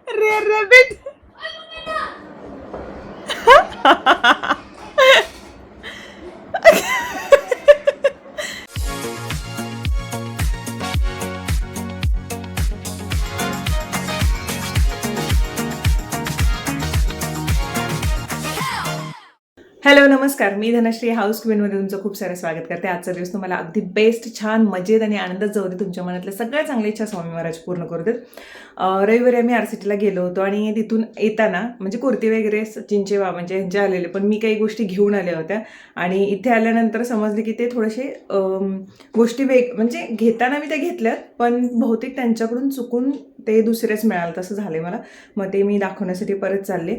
Rare rabbit. Hello नमस्कार, मी Dhanashree house क्वीनमध्ये तुमचं खूप सारं स्वागत करते. आजचा दिवस तुम्हाला अगदी बेस्ट, छान, मजेत आणि आनंदात जाऊ दे. तुमच्या मनातल्या सगळ्या चांगल्या इच्छा स्वामी महाराज पूर्ण करू देत. रविवारी आम्ही RCTला गेलो होतो आणि तिथून येताना म्हणजे कुर्ती वगैरे सचिनचे बाबांचे ह्यांचे आलेले, पण मी काही गोष्टी घेऊन आल्या होत्या आणि इथे आल्यानंतर समजले की ते थोडेसे गोष्टी म्हणजे घेताना मी त्या घेतल्यात, पण बहुतेक त्यांच्याकडून चुकून ते दुसरेच मिळालं तसं झाले मला. मग ते मी दाखवण्यासाठी परत चालले.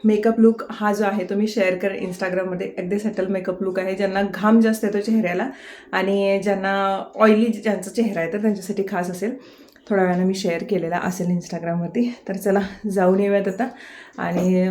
मेकअप लुक हा जो आहे तो मी शेअर करेन इंस्टाग्राममध्ये. अगदी सेटल मेकअप लुक आहे. ज्यांना घाम जास्त येतो चेहऱ्याला आणि ज्यांना ऑइली ज्यांचा चेहरा आहे तर त्यांच्यासाठी खास असेल. थोड्या वेळानं मी शेअर केलेला असेल इंस्टाग्रामवरती. तर चला जाऊन येऊयात आता. आणि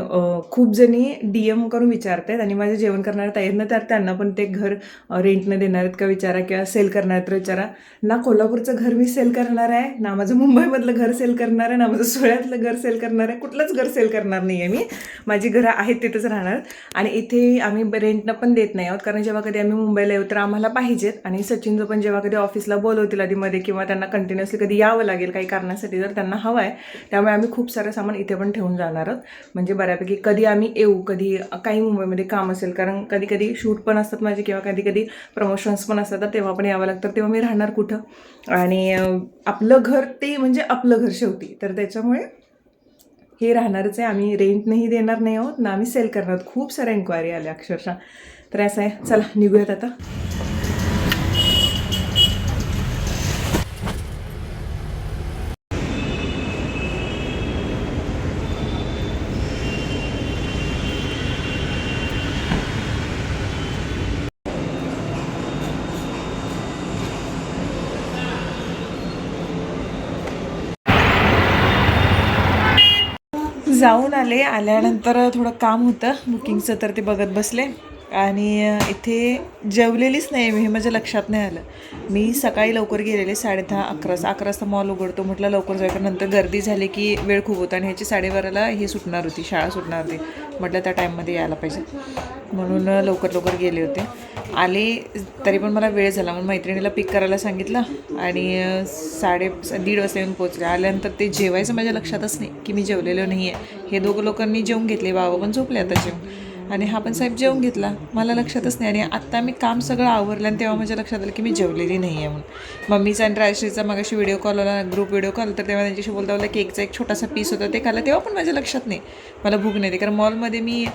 खूप जणी DM करून विचारत आहेत आणि माझे जेवण करणाऱ्या ताईंना तर त्यांना पण ते घर रेंटनं देणार आहेत का विचारा, किंवा सेल करणार आहेत तर विचारा. ना कोल्हापूरचं घर मी सेल करणार आहे, ना माझं मुंबईमधलं घर सेल करणार आहे, ना माझं सोळ्यातलं घर सेल करणार आहे. कुठलंच घर सेल करणार नाही आहे मी. माझी घरं आहेत तिथंच राहणार. आणि इथे आम्ही रेंटनं पण देत नाही आहोत, कारण जेव्हा कधी आम्ही मुंबईला येऊ तर आम्हाला पाहिजेत. आणि सचिनचं पण जेव्हा कधी ऑफिसला बोलवतील आधीमध्ये किंवा त्यांना कंटिन्युअसली कधी यावं लागेल काही कारणासाठी तर त्यांना हवं आहे, त्यामुळे आम्ही खूप सारं सामान इथे पण ठेवून जाणार आहोत. म्हणजे बऱ्यापैकी कधी आम्ही येऊ, कधी काही मुंबईमध्ये काम असेल, कारण कधी कधी शूट पण असतात माझे किंवा कधी कधी प्रमोशन्स पण असतात, तर तेव्हा पण यावं लागतं. तेव्हा मी राहणार कुठं? आणि आपलं घर ते म्हणजे आपलं घर शेवटी, तर त्याच्यामुळे हे राहणारच आहे. आम्ही रेंटनंही देणार नाही आहोत ना आम्ही सेल करणार आहोत. खूप साऱ्या इन्क्वायरी आल्या अक्षरशः. तर असं आहे, चला निघूयात आता. जाऊन आल्यानंतर थोडं काम होतं बुकिंगचं, तर ते बघत बसले. आणि इथे जेवलेलीच नाही मी, हे माझ्या लक्षात नाही आलं. मी सकाळी लवकर गेलेले 10:30-11 वाजता मॉल उघडतो म्हटलं लवकर जायचं. नंतर गर्दी झाली की वेळ खूप होता आणि ह्याची 12:30ला ही सुटणार होती, शाळा सुटणार होती. म्हटलं त्या टाईममध्ये यायला पाहिजे म्हणून लवकर गेले होते. आले तरी पण मला वेळ झाला, म्हणून मैत्रिणीला पिक करायला सांगितलं आणि 1:30 वाजता येऊन पोचले. आल्यानंतर ते जेवायचं माझ्या लक्षातच नाही की मी जेवलेलो नाही आहे. हे दोघं लोकांनी जेवून घेतले, बाबा पण झोपले आता जेवून, आणि हा पण साहेब जेवून घेतला, मला लक्षातच नाही. आणि आत्ता मी काम सगळं आवरलं आणि तेव्हा माझ्या लक्षात आलं की मी जेवलेली नाही आहे म्हणून. मम्मीचा आणि राजश्रीचा मगाशी व्हिडिओ कॉल आला, ग्रुप व्हिडिओ कॉल, तर तेव्हा त्यांच्याशी बोलता केकचा एक छोटासा पीस होता ते खाल्ला, तेव्हा पण माझ्या लक्षात नाही मला भूक नाही. कारण मॉलमध्ये मी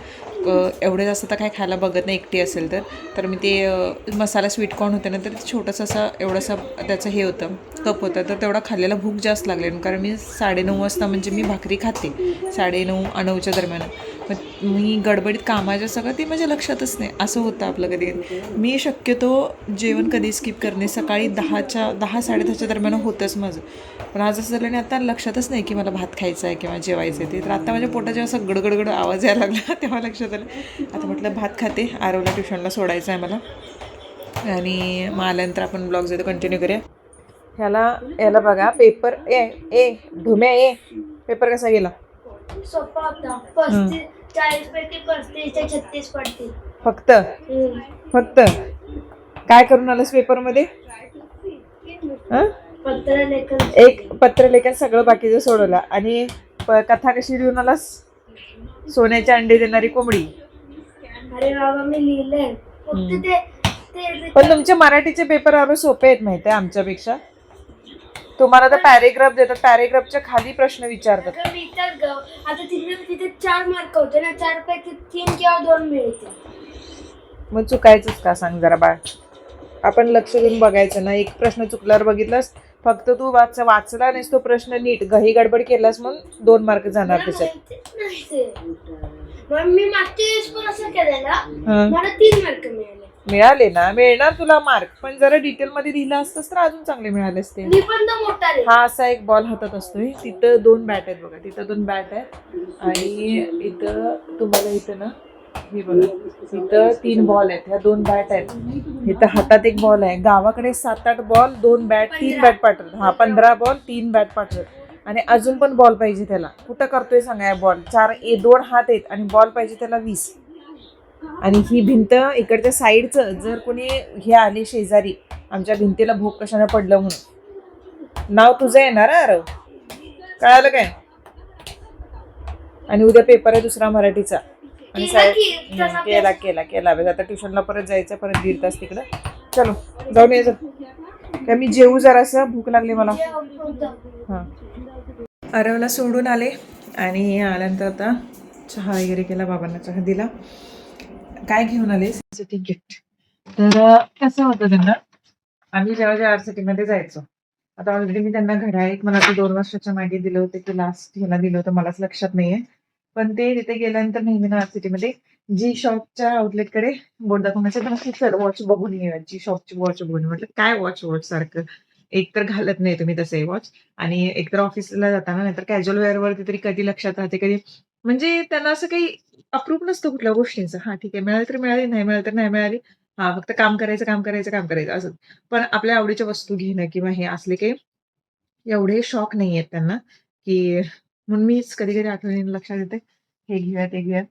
एवढे जास्त तर काय खायला बघत नाही एकटी असेल तर मी ते मसाला स्वीटकॉर्न होते ना, तर छोटंसं असं एवढंसं त्याचं हे होतं कप होतं, तर तेवढा खाल्लेला भूक जास्त लागले. कारण मी 9:30 वाजता म्हणजे मी भाकरी खाते 9:30-9च्या दरम्यान. मग मी गडबडीत कामाच्या सगळं ते माझ्या लक्षातच नाही, असं होतं आपलं कधी. मी शक्यतो जेवण कधी स्किप करणे, सकाळी 10-10:30च्या दरम्यान होतंच माझं. पण आज असं झालं आणि आता लक्षातच नाही की मला भात खायचा आहे किंवा जेवायचं आहे ते. तर आता माझ्या पोटात जेव्हा असं गडगडगड आवाज यायला लागला तेव्हा लक्षात आलं. आता म्हटलं भात खाते, आरवला ट्युशनला सोडायचं आहे मला. आणि मग आल्यानंतर आपण ब्लॉग जातो कंटिन्यू करूया. याला बघा, पेपर ए ढुम्या ए पेपर कसा गेला? सोपा होता. 40 पैकी 35 ते 36 पडतील फक्त काय करून आलंस पेपरमध्ये? एक पत्रलेखन सगळं बाकीचं सोडवलं. आणि कथा कशी लिहून आलास? सोन्याचे अंडे देणारी कोंबडी. अरे बाबा मी लिहिलंय फक्त ते. पण तुमचे मराठीचे पेपर अरे सोपे आहेत माहिती आहे आमच्यापेक्षा. तुम्हाला तर पॅरेग्राफ देतात, पॅरेग्राफच्या खाली प्रश्न विचारतात. आता तिथे 4 मार्क होते ना, 4 पैकी 3 किंवा 2 मिळते. मग चुकायचंच का सांग जरा बाळ? आपण लक्ष देऊन बघायचं ना. एक प्रश्न चुकल्यावर बघितलास, फक्त तू वाचला नाहीस तो प्रश्न नीट घही गडबड केलास म्हणून 2 मार्क जाणार त्याच्यात. मी मागच्या वेळेस पण असं केलेलं, मला 3 मार्क मिळाले ना. मिळणार तुला मार्क, पण जरा डिटेल मध्ये लिहिलं असतंस तर अजून चांगले मिळाले असते. हा असा एक बॉल हातात असतोय, तिथं 2 बॅट आहेत बघा, तिथं 2 बॅट आहेत आणि इथं तुम्हाला इथं ना हे बघा इथं 3 बॉल आहेत, ह्या 2 बॅट आहेत. इथं हातात एक बॉल आहे. गावाकडे 7-8 बॉल 2 बॅट 3 बॅट पाठवतात. 15 बॉल 3 बॅट पाठवतात. आणि अजून पण बॉल पाहिजे त्याला. कुठं करतोय सांगा बॉल. 2 हात आहेत आणि बॉल पाहिजे त्याला 20. आणि ही भिंत इकडच्या साईडचं जर कोणी हे आले शेजारी आमच्या भिंतीला भोग कशाने पडलं म्हणून नाव तुझं येणार अरे कळालं काय. आणि उद्या पेपर आहे दुसरा मराठीचा आणि केला बस. आता ट्युशनला परत जायचं, परत 1.5 तास तिकडं. चलो जाऊन यायचं काय. मी जेवू जरासं, भूक लागली मला. हां आरवला सोडून आले आणि आल्यानंतर आता चहा वगैरे केला, बाबांना चहा दिला. काय घेऊन आले गिफ्ट. तर कसं होतं त्यांना, आम्ही जेव्हा आरसीटीमध्ये जायचो, आता ऑलरेडी मी त्यांना घड्याळ एक मला 2 वर्षाच्या मागे दिलं होतं, ते लास्ट ह्याला दिलं होतं, मलाच लक्षात नाहीये. पण ते तिथे गेल्यानंतर नेहमी ना आरसीटीमध्ये जी शॉपच्या आउटलेटकडे बोट दाखवण्याचं तर सर वॉच बघून येऊया, जी शॉपची वॉच बघून. म्हटलं काय वॉच सारखं, एक तर घालत नाही तुम्ही तसंही वॉच, आणि एकतर ऑफिसला जाताना नाहीतर कॅज्युअल वेअरवरती तरी कधी लक्षात राहते, कधी म्हणजे त्यांना असं काही अप्रूप नसतं कुठल्या गोष्टींचं. हा ठीक आहे, मिळाली तर मिळाली, नाही मिळाली तर नाही मिळाली. हा फक्त काम करायचं असं. पण आपल्या आवडीच्या वस्तू घेणं किंवा हे असले काही एवढे शॉक नाही आहेत त्यांना, की म्हणून मीच कधी-कधी आठवणीने लक्षात येते, हे घेऊया, ते घेऊया.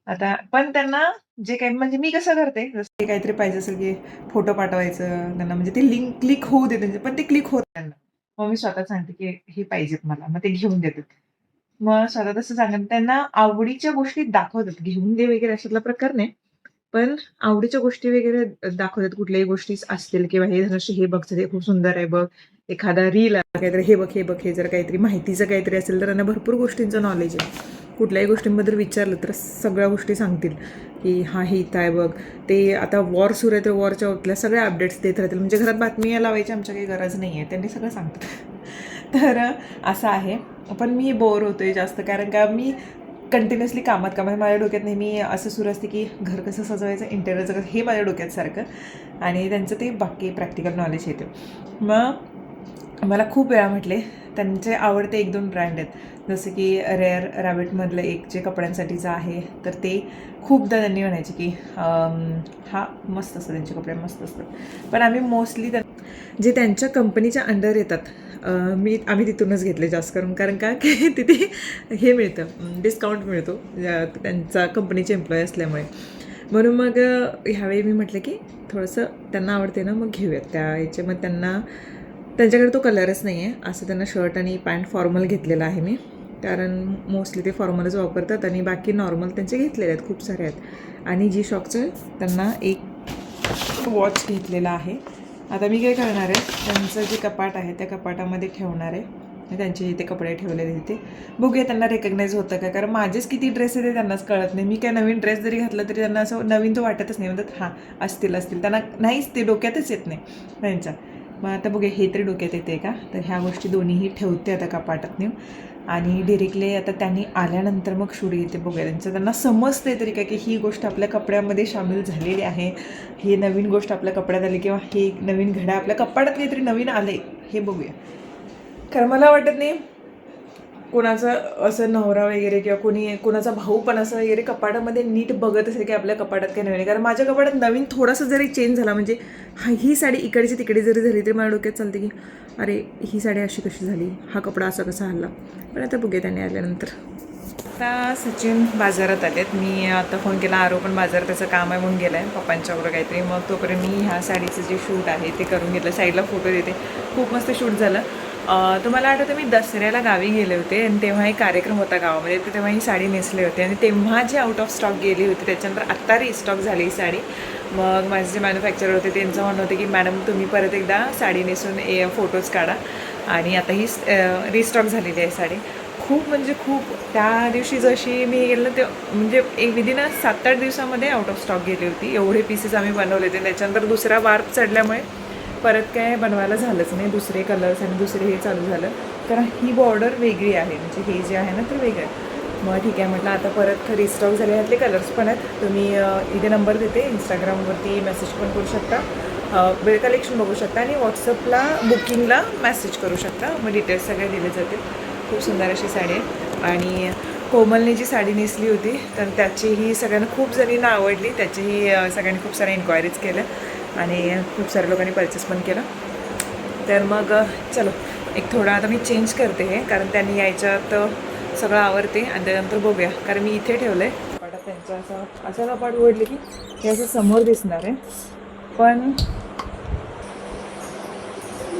आता पण त्यांना जे काही म्हणजे मी कसं करते, जसं की काहीतरी पाहिजे असेल, की फोटो पाठवायचं त्यांना, म्हणजे ते लिंक क्लिक होऊ दे त्यांचे, पण ते क्लिक होत त्यांना. मग मी स्वतः सांगते, की हे पाहिजेत मला. मग ते घेऊन देतात. मग स्वतः तसं सांगते. त्यांना आवडीच्या गोष्टी दाखवतात. घेऊन दे वगैरे अशातला प्रकार नाही. पण आवडीच्या गोष्टी वगैरे दाखवतात. कुठल्याही गोष्टी असतील किंवा हे धनुष्य हे बघ, हे खूप सुंदर आहे बघ. एखादा रील आहे काहीतरी, हे बघ, हे बघ, हे जर काहीतरी माहितीचं काहीतरी असेल तर त्यांना भरपूर गोष्टींचं नॉलेज आहे. कुठल्याही गोष्टींबद्दल विचारलं तर सगळ्या गोष्टी सांगतील, की हा हे इथं आहे बघ. ते आता वॉर सुरू आहे तर वॉरच्या उठल्या सगळ्या अपडेट्स देत राहतील. म्हणजे घरात बातमी लावायची आमच्या काही गरज नाही आहे, त्यांनी सगळं सांगतात. तर असं आहे. पण मी बोर होतोय जास्त, कारण का मी कंटिन्युअसली कामात माझ्या डोक्यात नेहमी असं सुरू असते, की घर कसं सजवायचं, इंटेरियरचं कसं, हे माझ्या डोक्यात सारखं. आणि त्यांचं ते बाकी प्रॅक्टिकल नॉलेज येते. मग मला खूप वेळा म्हटले, त्यांचे आवडते 1-2 ब्रँड आहेत, जसं की रेअर रॅबिटमधलं एक जे कपड्यांसाठीचं आहे, तर ते खूपदा त्यांनी म्हणायचे, की हा मस्त असतं, त्यांचे कपडे मस्त असतात. पण आम्ही मोस्टली जे त्यांच्या कंपनीच्या अंडर येतात, आम्ही तिथूनच घेतले जास्त करून, कारण का की तिथे हे मिळतं, डिस्काउंट मिळतो त्यांचा कंपनीचे एम्प्लॉई असल्यामुळे. म्हणून मग ह्यावेळी मी म्हटलं, की थोडंसं त्यांना आवडते ना, मग घेऊयात त्या ह्याचे. मग त्यांच्याकडे तो कलरच नाही आहे, असं त्यांना शर्ट आणि पॅन्ट फॉर्मल घेतलेला आहे मी, कारण मोस्टली ते फॉर्मलच वापरतात. आणि बाकी नॉर्मल त्यांचे घेतलेले आहेत, खूप सारे आहेत. आणि जी शॉकचं त्यांना एक वॉच घेतलेला आहे. आता मी काय करणार आहे, त्यांचं जे कपाट आहे त्या कपाटामध्ये ठेवणार आहे, त्यांचे इथे कपडे ठेवलेले तिथे. बघूया त्यांना रेकग्नाईज होतं का, कारण माझेच किती ड्रेस आहे ते त्यांनाच कळत नाही. मी काय नवीन ड्रेस जरी घातला तरी त्यांना असं नवीन तो वाटतच नाही, म्हणतात हां असतील, त्यांना नाहीच, ते डोक्यातच येत नाही त्यांच्या. मग आता बघूया हे तरी डोक्यात येते का. तर ह्या गोष्टी दोन्हीही ठेवते आता कपाटात नेऊन, आणि डिरेक्टली आता त्यांनी आल्यानंतर मग शूट घेते. बघूया त्यांना समजते तरी काय, की ही गोष्ट आपल्या कपड्यामध्ये सामील झालेली आहे, ही नवीन गोष्ट आपल्या कपड्यात आली, किंवा हे नवीन घड्या आपल्या कपाटात काहीतरी नवीन आले, हे बघूया. कारण मला वाटत नाही कोणाचं असं नवरा वगैरे किंवा कोणाचा भाऊ पण असं वगैरे कपाटामध्ये नीट बघत असेल, की आपल्या कपाटात काही नवीन आहे. कारण माझ्या कपाटात नवीन थोडासा जरी चेंज झाला, म्हणजे ही साडी इकडची तिकडे जरी झाली तरी माझ्या डोक्यात चालते, की अरे ही साडी अशी कशी झाली, हा कपडा असा कसा हल्ला. पण आता बघूया त्यांनी आल्यानंतर. आता सचिन बाजारात आलेत. मी आता फोन केला, आरो पण बाजारात त्याचं काम आहे म्हणून गेला आहे पप्पांच्या बरोबर काहीतरी. मग तोपर्यंत मी ह्या साडीचं जे शूट आहे ते करून घेतलं. साईडला फोटो देते. खूप मस्त शूट झालं. तुम्हाला आठवतं मी दसऱ्याला गावी गेले होते आणि तेव्हा एक कार्यक्रम होता गावामध्ये, तर तेव्हा ही साडी नेसली होती आणि तेव्हा जी आउट ऑफ स्टॉक गेली होती त्याच्यानंतर आत्ता रिस्टॉक झाली ही साडी. मग माझे जे मॅन्युफॅक्चर होते त्यांचं म्हणणं होतं, की मॅडम तुम्ही परत एकदा साडी नेसून फोटोज काढा, आणि आता ही रिस्टॉक झालेली आहे साडी. खूप म्हणजे खूप, त्या दिवशी जशी मी गेलं ते म्हणजे एक विदिन 7-8 दिवसामध्ये आउट ऑफ स्टॉक गेली होती. एवढे पीसेस आम्ही बनवले होते. त्याच्यानंतर दुसरा वार्प चढल्यामुळे परत काय बनवायला झालंच नाही. दुसरे कलर्स आणि दुसरे हे चालू झालं, कारण ही बॉर्डर वेगळी आहे, म्हणजे हे जे आहे ना ते वेगळं आहे. मग ठीक आहे म्हटलं, आता परत रिस्टॉक झाले. ह्यातले कलर्स पण आहेत. तुम्ही इथे नंबर देते, इंस्टाग्रामवरती मेसेज पण करू शकता, वेळ कलेक्शन बघू शकता, आणि व्हॉट्सअपला बुकिंगला मेसेज करू शकता. मग डिटेल्स सगळे दिले जातील. खूप सुंदर अशी साडी आहे. आणि कोमलने जी साडी नेसली होती तर त्याचीही सगळ्यांना खूप जणींना आवडली. त्याचीही सगळ्यांनी खूप साऱ्या इन्क्वायरीज केल्या आणि खूप साऱ्या लोकांनी परचेस पण केलं. तर मग चलो एक थोडा आता मी चेंज करते हे, कारण त्यांनी यायच्यात सगळं आवरते आणि त्यानंतर बघूया. कारण मी इथे ठेवलं आहे कपाटात त्यांचं, असं कपाट उघडले की हे असं समोर दिसणार आहे. पण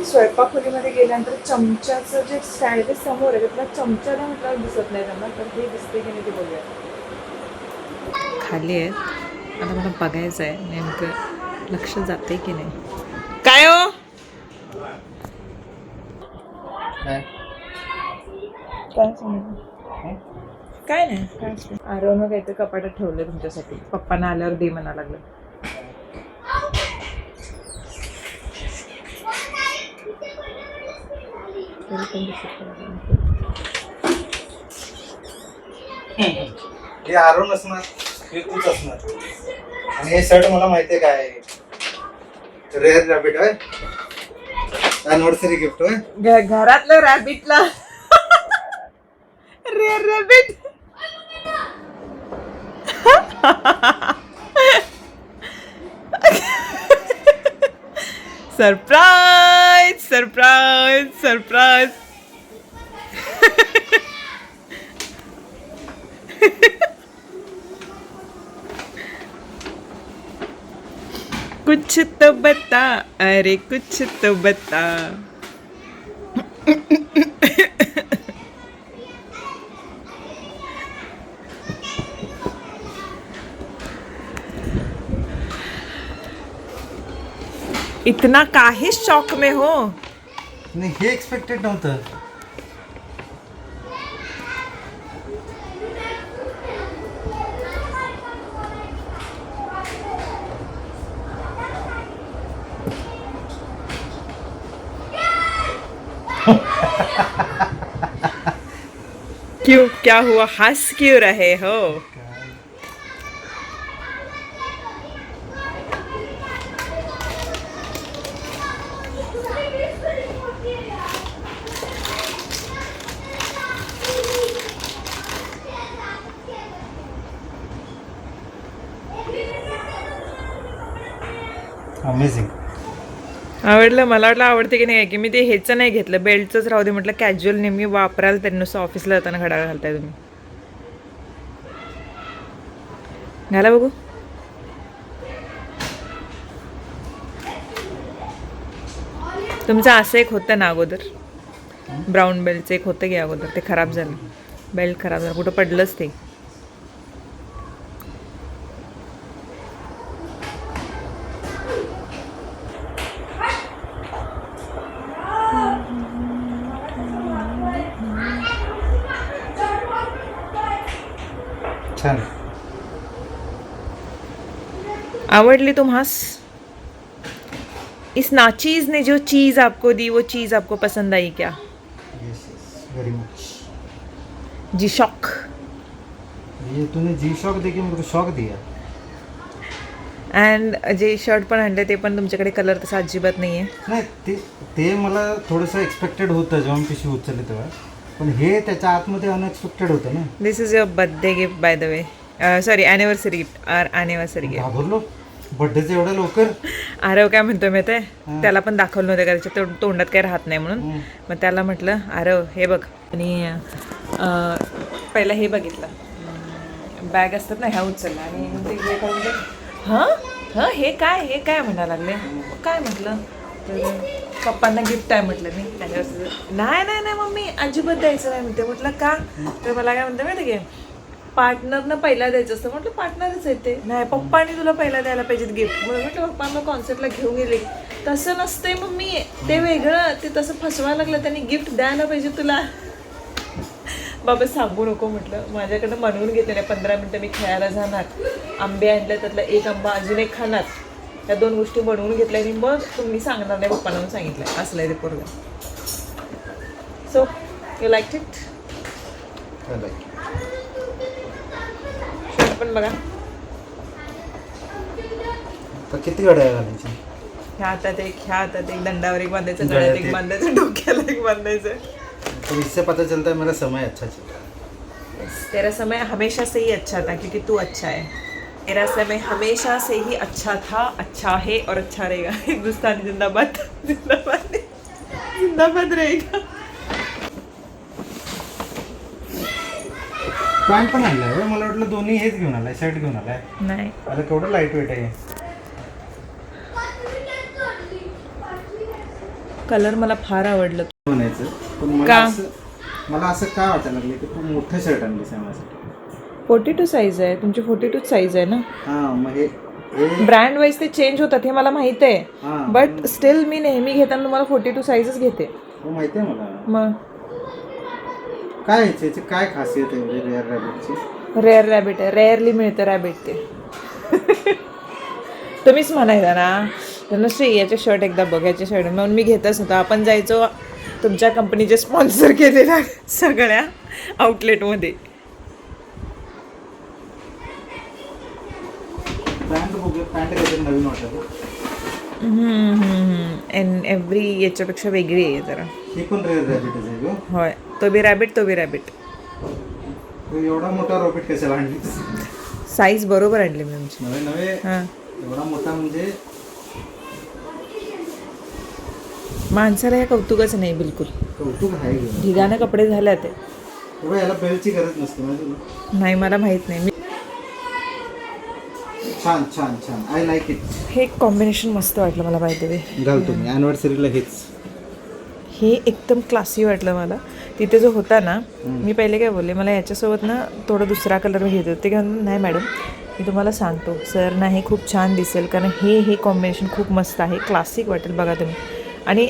स्वयंपाकखोलीमध्ये गेल्यानंतर चमच्याचं जे स्टँड आहे समोर आहे, त्यातला चमचा ना म्हटलं दिसत नाही त्यांना, तर हे दिसते की नाही ते बघूया. खाली आहेत, आता मला बघायचं आहे नेमकं लक्ष जाते की नाही. काय हो काय सांगितलं? काय नाही, काय असतं आरवनं काहीतरी कपाटात ठेवलं तुमच्यासाठी, पप्पांना आल्यावर दे म्हणा लागलं. हे आरोन असणार, हे तूच असणार. आणि हे शर्ट मला माहितीये काय रेअर रॅबिट आहे, अॅनिव्हर्सरी गिफ्ट आहे. घरातलं रॅबिटला Rare Rabbit. Surprise surprise surprise. कुछ तो बता, अरे कुछ तो बता. इतना काहे शॉक में हो? नाही, हे एक्सपेक्टेड नव्हतं. क्यों, क्या हुआ, हंस क्यों रहे हो? अमेझिंग. आवडलं, मला वाटलं आवडते की नाही, की मी ते ह्याचं नाही घेतलं, बेल्टचंच राहू दे म्हटलं, कॅज्युअल नेहमी वापराल तरी, नुसतं ऑफिसला जाताना घड्याळ घालताय तुम्ही. घाला बघू. तुमचं असं एक होतं ना अगोदर, ब्राऊन बेल्टचं एक होतं की अगोदर, ते खराब झालं, बेल्ट खराब झालं, कुठं पडलंच ते. छान. आवडली तुम्हास? इस नाचीज ने जो चीज़ आपको दी, वो चीज़ आपको पसंद आई क्या? Yes yes, very much. G Shock. ये तूने जी शॉक दे के मेरे को शॉक दिया. अँड जे शर्ट पण आणले ते पण तुमच्याकडे कलर तसा अजिबात नाही आहे. नाही, ते मला थोडंसं एक्सपेक्टेड होतं जेव्हा मी पिशवी उचलली तेव्हा, पण हे त्याच्या आतमध्ये अनएक्सपेक्टेड होतं ना. This is your birthday gift by the way, sorry anniversary gift, anniversary gift. घाबरलो, बर्थडेचं एवढं लवकर. आरव काय म्हणतोय माहिती आहे, त्याला पण दाखवलं नव्हतं कारण तोंडात काही राहत नाही म्हणून. मग त्याला म्हटलं आरव हे बघ, आणि पहिला हे बघितलं, बॅग असतात ना ह्या उचलला, आणि ते हे करून हां हां हे काय म्हणायला लागले. काय म्हटलं तर पप्पांना गिफ्ट आहे म्हटलं मी त्याच्यावर. नाही मम्मी अजिबात द्यायचं नाही म्हणते. म्हटलं का, तर मला काय म्हणते माहिती की पार्टनरनं पहिला द्यायचं असतं. म्हटलं पार्टनरच आहे ते. नाही पप्पांनी तुला पहिला द्यायला पाहिजेत गिफ्ट. म्हणून म्हटलं पप्पा मग कॉन्सर्टला घेऊन गेले. तसं नसतंय मम्मी, ते वेगळं, ते तसं फसवायला लागलं, त्यांनी गिफ्ट द्यायला पाहिजे तुला. बाबा सांगू नको म्हटलं, माझ्याकडनं म्हणून घेतलेलं 15 मिनटं मी खेळायला जाणार, आंबे आणले त्यातला एक आंबा अजून एक खाणार, त्या 2 गोष्टी बनवून घेतल्या आणि मग तुम्ही सांगणार नाही पप्पांना म्हणून सांगितलं. असलं आहे ते पोरगं. So you like it? Shirt पण बघा. किती गाड्या घालायची? ह्या हातात एक दंडावर एक बांधायचं, गळ्यात एक बांधायचं, डोक्याला एक बांधायचं. तो इससे पता चलता है मेरा समय अच्छा चल रहा है. तेरा समय हमेशा से ही अच्छा था क्योंकि तू अच्छा है. तेरा समय हमेशा से ही अच्छा था, अच्छा है और अच्छा रहेगा. हिंदुस्तान जिंदाबाद जिंदाबाद. जिंदाबाद रे. पॅन्ट पण आणलाय होय? मला वाटलं दोन्ही हेच घेऊन आलाय, शर्ट घेऊन आलाय. नाही आता केवढं लाईट वेट आहे. कलर मला फार आवडलं. म्हणायचं पण मला असं काय वाटायला लागलं की खूप मोठं शर्ट आणलीस आहे माझ्यासाठी. 42 साईज आहे तुमची. 42 साईज आहे ना. हां मग हे ब्रँड वाईज ते चेंज होतात हे मला माहित आहे. हां बट स्टील मी नेहमी घेताना तुम्हाला 42 साईजच घेते. हो माहिती आहे मला. मग काय याची काय खासियत आहे म्हणजे रेअर रॅबिटची? रेअर रॅबिट आहे. रेअरली मिळतं रॅबिट ते. तुम्हीच म्हणायचा ना धनश्री याचे शर्ट एकदा बघ, याचे शर्ट. म्हणून मी घेतच होतो. आपण जायचो तुमच्या कंपनीचे स्पॉन्सर केलेल्या सगळ्या आउटलेटमध्ये. पॅन्ट बघूया, पॅन्ट काहीतरी नवीन वाटत. एन एव्हरी याच्यापेक्षा वेगळी आहे जरा. ही पण रेअर रॅबिटच आहे गं. होय तो बी रॅबिट तो बी रॅबिट. तू एवढा मोठा रॉबिट कशाला आणलीस? साईज बरोबर आणली मी तुमची. नवे नवे हां एवढा मोठा म्हणजे माणसाला हे कौतुकच नाही बिलकुल. कौतुक आहे गं. ढिगाने कपडे झाले ते. तेव्हा याला बेल्टची गरज नसते माहिती तुला. नाही मला माहित नाही. मी छान छान छान, आय लाईक इट. हे कॉम्बिनेशन मस्त वाटलं मला पाहिजे ते. घालतो मी ॲनिव्हर्सरीला हेच. हे एकदम क्लासी वाटलं मला. तिथे जो होता ना मी पहिले काय बोलले मला याच्यासोबत ना थोडं दुसरा कलर मी घेत होते. नाही मॅडम मी तुम्हाला सांगतो सर ना हे खूप छान दिसेल कारण हे कॉम्बिनेशन खूप मस्त आहे. क्लासिक वाटेल बघा तुम्ही. आणि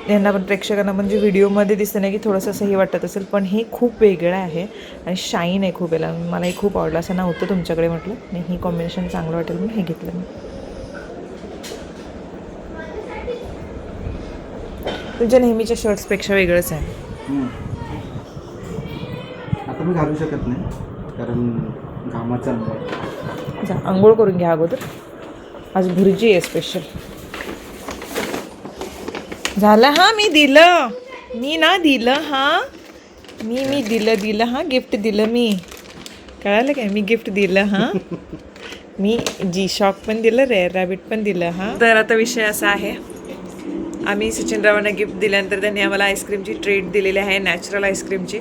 यांना पण प्रेक्षकांना म्हणजे व्हिडिओमध्ये दिसतं नाही की थोडंसं असं हे वाटत असेल पण हे खूप वेगळं आहे आणि शाईन आहे खूप. याला मला हे खूप आवडलं. असं नव्हतं तुमच्याकडे म्हटलं नाही हे कॉम्बिनेशन चांगलं वाटेल म्हणून हे घेतलं मी. तुमच्या नेहमीच्या शर्ट्सपेक्षा वेगळंच आहे. आता मी घालू शकत नाही कारण घामाचा अनुभव. जा आंघोळ करून घ्या अगोदर. आज भुर्जी आहे स्पेशल. झालं हां मी दिलं. मी ना दिलं हां. मी दिलं हां. गिफ्ट दिलं मी. कळालं काय मी गिफ्ट दिलं हां. मी जी शॉक पण दिलं रेअर रॅबिट पण दिलं हां. तर आता विषय असा आहे आम्ही सचिनरावांना गिफ्ट दिल्यानंतर त्यांनी आम्हाला आईस्क्रीमची ट्रीट दिलेली आहे नॅचरल आईस्क्रीमची.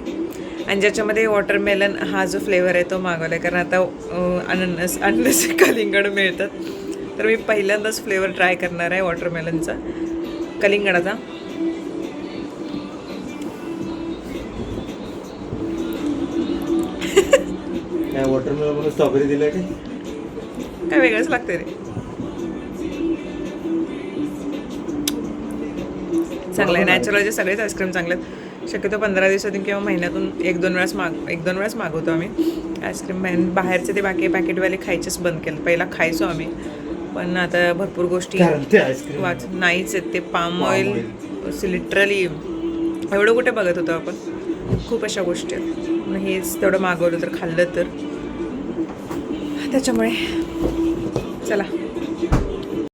आणि ज्याच्यामध्ये वॉटरमेलन हा जो फ्लेवर आहे तो मागवला आहे कारण आता अननस कलिंगड मिळतात. तर मी पहिल्यांदाच फ्लेवर ट्राय करणार आहे वॉटरमेलनचा कलिंगडाचा. काय वॉटरमेलन म्हणून स्ट्रॉबेरी दिलं की काय वेगळंच लागते रे. चांगलं आहे. नॅचरलचे सगळेच आईस्क्रीम चांगले आहेत. शक्यतो 15 दिवसातून किंवा महिन्यातून एक दोन वेळेस मागवतो आम्ही आईस्क्रीम. बाहेरचे ते बाकी पॅकेटवाले खायचेच बंद केलं. पहिला खायचो आम्ही पण आता भरपूर गोष्टी नाहीच आहेत. ते पाम ऑइल लिटरली एवढं कुठे बघत होतो आपण. खूप अशा गोष्टी आहेत. हेच तेवढं मागवलं तर खाल्लं तर त्याच्यामुळे चला